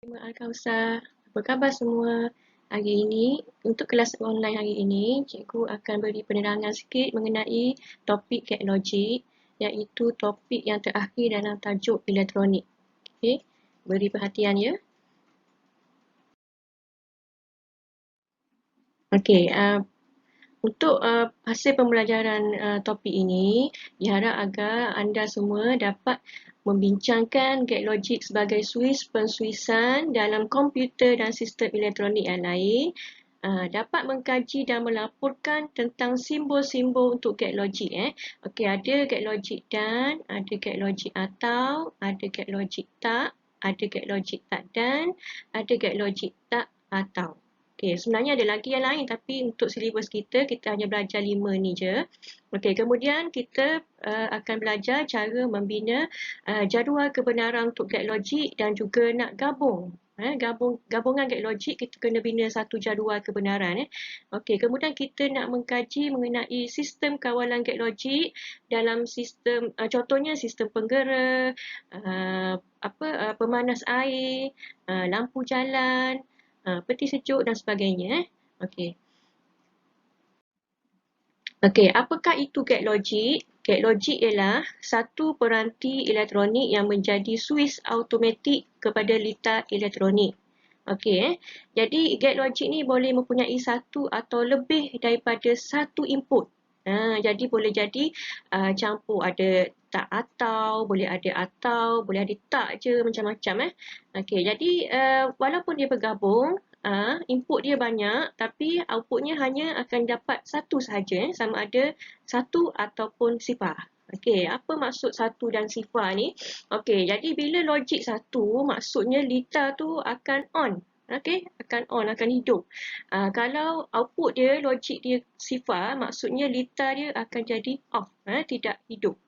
Al-Kausar. Apa khabar semua? Hari ini, untuk kelas online hari ini, cikgu akan beri penerangan sikit mengenai topik gate logik, iaitu topik yang terakhir dalam tajuk elektronik. Okey, beri perhatian ya. Okey, untuk hasil pembelajaran topik ini, diharap agar anda semua dapat membincangkan gate logik sebagai suis pensuisan dalam komputer dan sistem elektronik yang lain, dapat mengkaji dan melaporkan tentang simbol-simbol untuk gate logik. Okey, ada gate logik dan, ada gate logik atau, ada gate logik tak, ada gate logik tak dan, ada gate logik tak atau. Okey, sebenarnya ada lagi yang lain tapi untuk silibus kita hanya belajar 5 ni je. Okey, kemudian kita akan belajar cara membina jadual kebenaran untuk gate logik dan juga nak gabungan gate logik kita kena bina satu jadual kebenaran. Okey, kemudian kita nak mengkaji mengenai sistem kawalan gate logik dalam sistem contohnya sistem penggera, pemanas air, lampu jalan, peti sejuk dan sebagainya. Okey. Okey, apakah itu gate logik? Gate logik ialah satu peranti elektronik yang menjadi suis automatik kepada litar elektronik. Okey, jadi gate logik ni boleh mempunyai satu atau lebih daripada satu input. Jadi boleh jadi campur ada tak atau, boleh ada tak je, macam-macam. Okey, jadi walaupun dia bergabung, input dia banyak tapi outputnya hanya akan dapat satu sahaja, sama ada satu ataupun sifar. Okey, apa maksud satu dan sifar ni? Okey, jadi bila logik satu, maksudnya litar tu akan on. Okey, akan on, akan hidup. Kalau output dia, logik dia sifar, maksudnya litar dia akan jadi off, tidak hidup.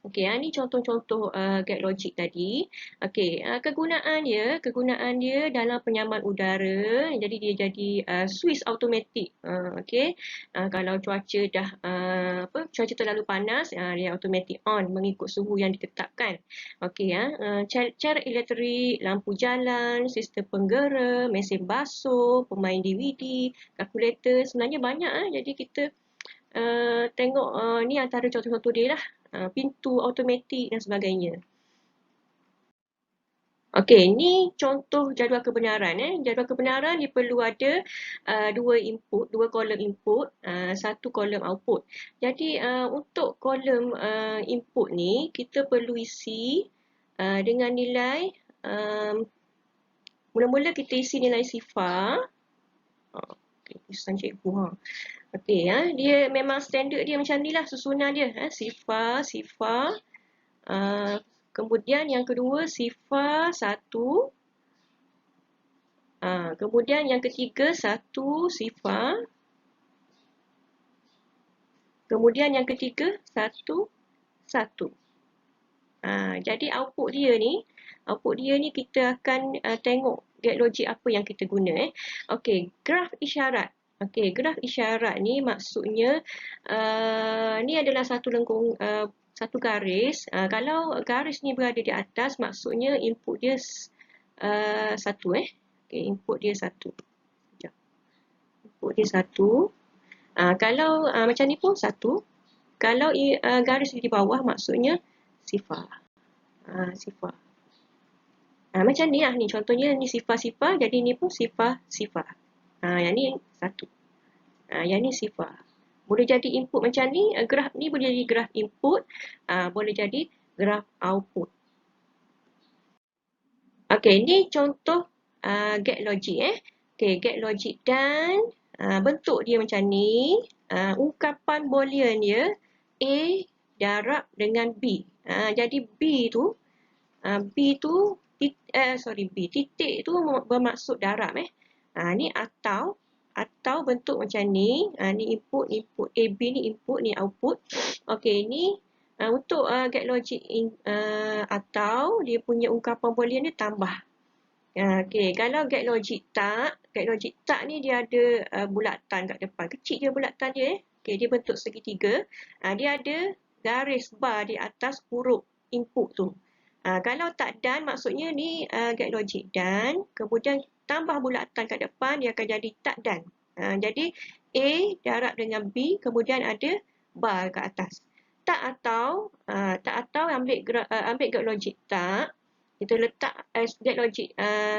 Okey, ini contoh-contoh gate logik tadi. Okey, kegunaan dia dalam penyaman udara, jadi dia jadi suis automatik. Okey, kalau cuaca dah cuaca terlalu panas, dia automatik on mengikut suhu yang ditetapkan. Okey, cara elektrik, lampu jalan, sistem penggera, mesin basuh, pemain DVD, kalkulator, sebenarnya banyak. Jadi kita tengok ni antara contoh-contoh dia lah. Pintu automatik dan sebagainya. Okey, ni contoh jadual kebenaran. Jadual kebenaran dia perlu ada dua kolom input, satu kolom output. Jadi untuk kolom input ni kita perlu isi dengan nilai mula-mula kita isi nilai sifar. Okey, tulisan cikgu. Okey, dia memang standard dia macam ni lah susunan dia. Sifar. Kemudian yang kedua sifar 1. Kemudian yang ketiga 1 sifar. Kemudian yang ketiga 1. Jadi output dia ni kita akan tengok gate logik apa yang kita guna. Okey, graf isyarat. Okey, graf isyarat ni maksudnya ni adalah satu lengkung satu garis. Kalau garis ni berada di atas, maksudnya input dia satu. Okey, input dia satu. Input dia satu. Kalau macam ni pun satu. Kalau garis di bawah, maksudnya sifar. Sifar. Macam ni lah ni. Contohnya ni sifar-sifar, jadi ni pun sifar-sifar. Yang ni satu. Yang ni sifar. Boleh jadi input macam ni, graf ni boleh jadi graf input, boleh jadi graf output. Okey, ni contoh gate logik. Okey, gate logik dan bentuk dia macam ni. Ungkapan boolean dia A darab dengan B. Jadi B tu titik tu bermaksud darab. Ni atau bentuk macam ni. Ni input AB ni input, ni output. Okey, ni untuk gate logik atau dia punya ungkapan boolean dia tambah. Okey, kalau gate logik tak ni dia ada bulatan kat depan. Kecil je bulatan dia. Okey, dia bentuk segitiga. Dia ada garis bar di atas huruf input tu. Kalau tak dan, maksudnya ni get logik dan, kemudian tambah bulatan kat depan, dia akan jadi tak dan. Jadi A darab dengan B, kemudian ada bar kat atas. Tak atau ambil get logik tak, kita letak get logik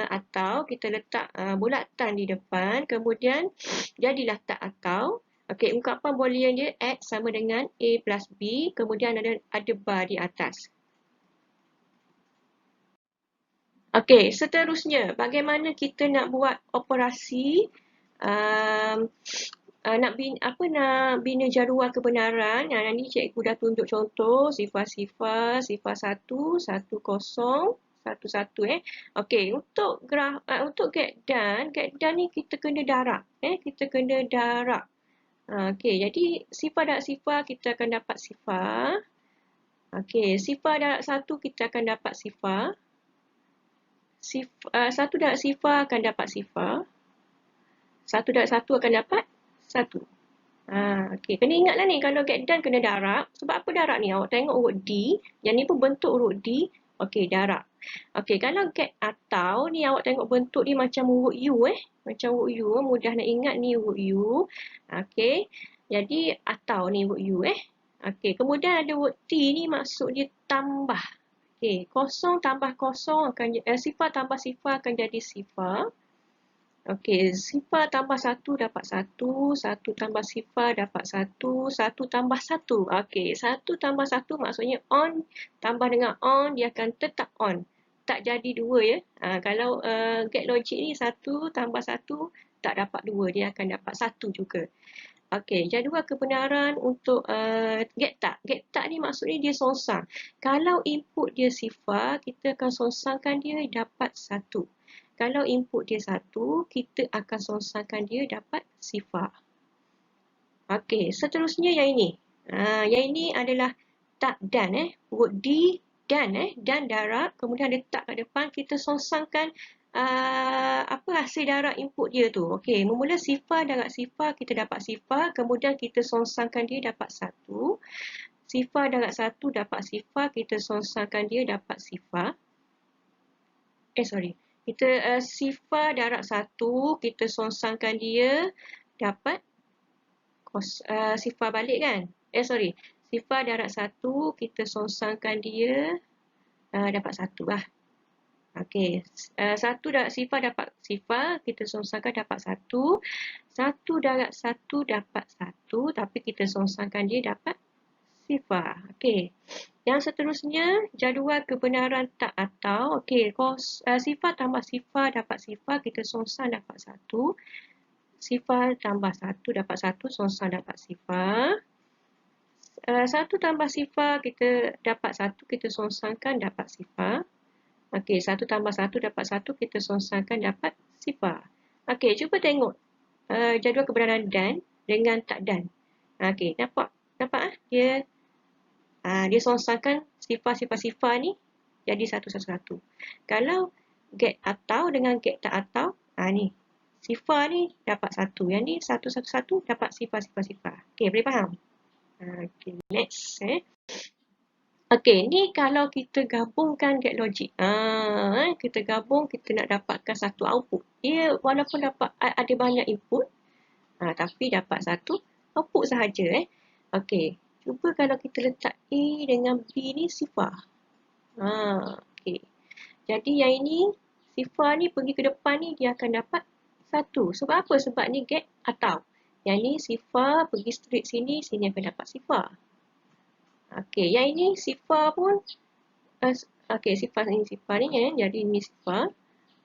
atau, kita letak bulatan di depan, kemudian jadilah tak atau. Okey, ungkapan boolean dia X sama dengan A plus B, kemudian ada bar di atas. Okey, seterusnya bagaimana kita nak buat operasi nak bina jadual kebenaran. Nanti cikgu dah tunjuk contoh sifar-sifar, sifar 1, 10, 11 Okey, untuk get dan ni kita kena darab. Kita kena darab. Okey, jadi sifar darab sifar kita akan dapat sifar. Okey, sifar darab 1 kita akan dapat sifar. Satu darab sifar akan dapat sifar. Satu darab satu akan dapat satu. Okey, kena ingatlah ni kalau get dan kena darab. Sebab apa darab ni? Awak tengok huruf D. Yang ni pun bentuk huruf D. Okey, darab. Okey, kalau get atau ni awak tengok bentuk dia macam huruf U Macam huruf U. Mudah nak ingat ni huruf U. Okey. Jadi atau ni huruf U Okey, kemudian ada huruf T ni maksud dia tambah. Okey, kosong tambah kosong akan sifar tambah sifar akan jadi sifar. Okey, sifar tambah satu dapat satu, satu tambah sifar dapat satu, satu tambah satu. Okey, satu tambah satu maksudnya on tambah dengan on dia akan tetap on. Tak jadi dua ya. Kalau get logik ni satu tambah satu tak dapat dua, dia akan dapat satu juga. Okey, jadual kebenaran untuk get tak. Get tak ni maksudnya dia songsang. Kalau input dia sifar, kita akan songsangkan dia dapat satu. Kalau input dia satu, kita akan songsangkan dia dapat sifar. Okey, seterusnya yang ini. Yang ini adalah tak dan huruf D dan dan darab, kemudian ada tak kat depan, kita songsangkan hasil darab input dia tu. Okey, memula sifar darab sifar, kita dapat sifar, kemudian kita songsangkan dia dapat satu. Sifar darab satu dapat sifar, kita songsangkan dia dapat sifar. Kita sifar darab satu, kita songsangkan dia dapat sifar balik kan? Sifar darab satu, kita songsangkan dia dapat satu lah. Okey, satu darab sifar dapat sifar, kita songsangkan dapat satu. Satu darab satu dapat satu, tapi kita songsangkan dia dapat sifar. Okey. Yang seterusnya, jadual kebenaran tak atau. Okey, sifar tambah sifar dapat sifar, kita songsang dapat satu. Sifar tambah satu dapat satu, songsang dapat sifar. Satu tambah sifar, kita dapat satu, kita songsangkan dapat sifar. Okey, satu tambah satu dapat satu, kita songsangkan dapat sifar. Okey, cuba tengok jadual kebenaran dan dengan tak dan. Okey, nampak? Dia songsangkan sifar-sifar ni jadi satu-satu. Kalau get atau dengan get tak atau, ni sifar ni dapat satu. Yang ni satu-satu dapat sifar-sifar. Okey, boleh faham? Okey, next. Okey, ni kalau kita gabungkan get logik. Kita gabung, kita nak dapatkan satu output. Dia walaupun dapat ada banyak input, tapi dapat satu output sahaja. Okey. Cuba kalau kita letak A dengan B ni sifar. Okey. Jadi yang ini, sifar ni pergi ke depan ni, dia akan dapat satu. Sebab apa? Sebab ni get atau. Yang ni sifar pergi straight sini, sini akan dapat sifar. Okey, yang ini sifar pun, okey, sifar ni jadi ini sifar.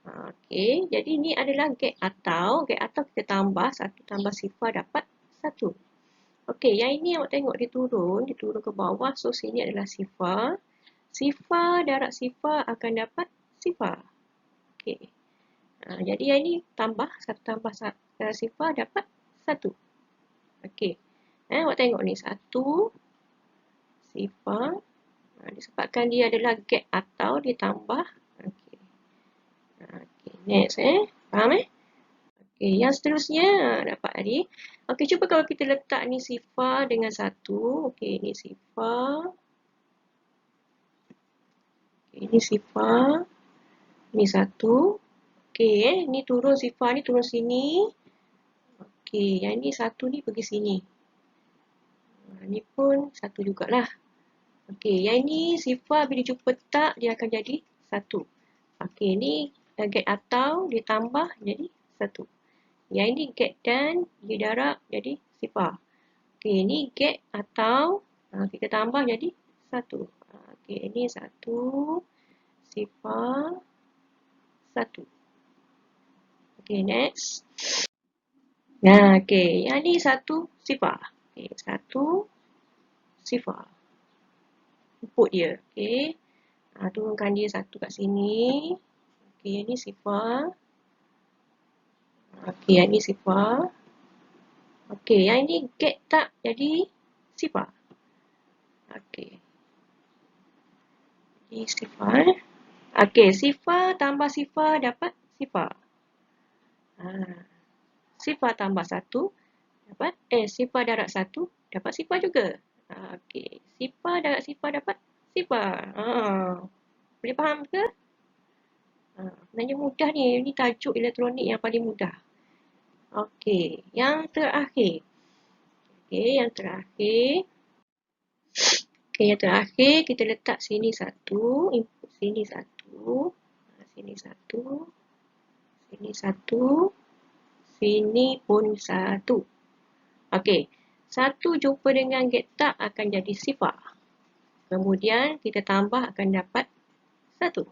Okey, jadi ini adalah get atau. Get atau kita tambah, satu tambah sifar dapat satu. Okey, yang ini awak tengok dia turun ke bawah. So, sini adalah sifar. Sifar darab sifar akan dapat sifar. Okey. Jadi yang ini tambah, satu tambah sifar dapat satu. Okey. Awak tengok ni, satu sifar. Disebabkan dia adalah get atau, dia tambah. Okey. Okey, next Faham Okey, yang seterusnya dapat tadi. Okey, cuba kalau kita letak ni sifar dengan satu. Okey, ni sifar. Ini sifar. Ni 1. Okey, ni turun sifar ni turun sini. Okey, yang ni 1 ni pergi sini. Ni pun 1 jugalah. Okey, yang ni sifar bila jumpa tak dia akan jadi 1. Okey, ni get atau ditambah jadi 1. Yang ini get dan dia darab jadi sifar. Okey, ni get atau kita tambah jadi 1. Okey, ini 1 sifar 1. Okey, next. Nah, okey, yang ni 1 sifar. Okey, 1 sifar. Input dia. Okey. Turunkan dia 1 kat sini. Okey, yang ni sifar. Okey, yang ni sifar. Okey, yang ini get tak jadi sifar. Okey. Jadi sifar. Okey, sifar tambah sifar dapat sifar. Sifar tambah 1 dapat sifar darab 1 dapat sifar juga. Okey, sifar darab sifar dapat sifar. Boleh faham ke? Sebenarnya mudah ni. Ini tajuk elektronik yang paling mudah. Okey, yang terakhir. Okey, yang terakhir. Okey, yang terakhir kita letak sini 1, input sini 1, sini 1, sini 1, sini pun 1. Okey, 1 jumpa dengan get tak akan jadi sifar. Kemudian kita tambah akan dapat 1.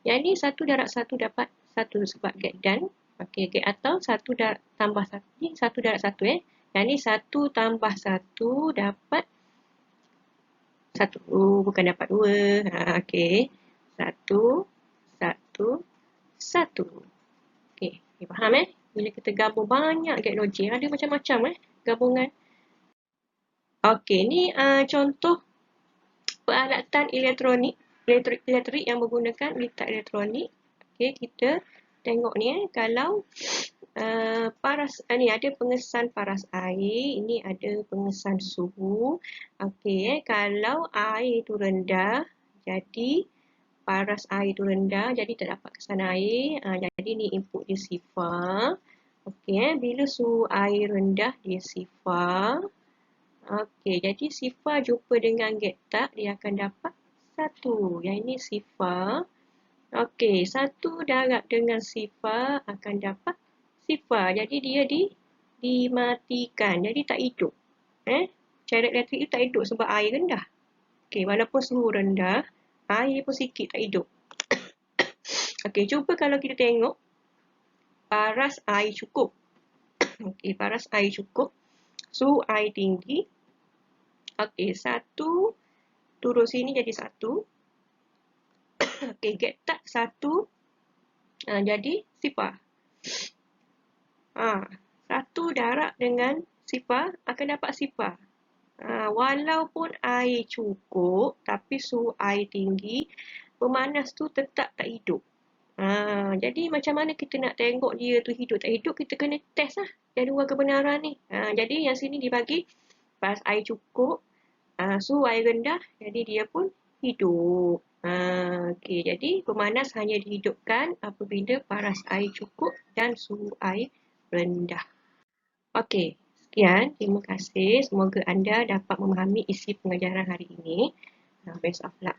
Yang ni 1 darab 1 dapat 1 sebab get dan. Okey, get atau 1 tambah 1. Ni 1 darab 1 Yang ni 1 tambah 1 dapat 1. Bukan dapat 2. Okey. 1, 1, 1. Okey, faham Bila kita gabung banyak get logik, ada macam-macam gabungan. Okey, ni contoh peralatan elektrik yang menggunakan litar elektronik. Okey, kita tengok ni kalau paras ni ada pengesan paras air, ini ada pengesan suhu. Okey, kalau air tu rendah, jadi paras air tu rendah, jadi tak dapat kesan air. Jadi ni input dia sifar. Okey, bila suhu air rendah dia sifar. Okey, jadi sifar jumpa dengan get tak, dia akan dapat 1. Yang ini sifar. Okey, 1 darab dengan sifar akan dapat sifar. Jadi dia dimatikan. Jadi tak hidup. Cairan elektrik itu tak hidup sebab air rendah. Okey, walaupun suhu rendah, air pun sikit tak hidup. Okey, cuba kalau kita tengok paras air cukup. Okey, paras air cukup. Suhu air tinggi. Okey, 1 turun sini jadi 1. Okey, get tak 1 jadi sifar. 1 darab dengan sifar akan dapat sifar. Walaupun air cukup, tapi suhu air tinggi, pemanas tu tetap tak hidup. Jadi macam mana kita nak tengok dia tu hidup tak hidup, kita kena test jadual kebenaran ni. Jadi yang sini dibagi paras air cukup, suhu air rendah, jadi dia pun hidup. Okey, jadi pemanas hanya dihidupkan apabila paras air cukup dan suhu air rendah. Okey, sekian. Terima kasih. Semoga anda dapat memahami isi pengajaran hari ini. Best of luck.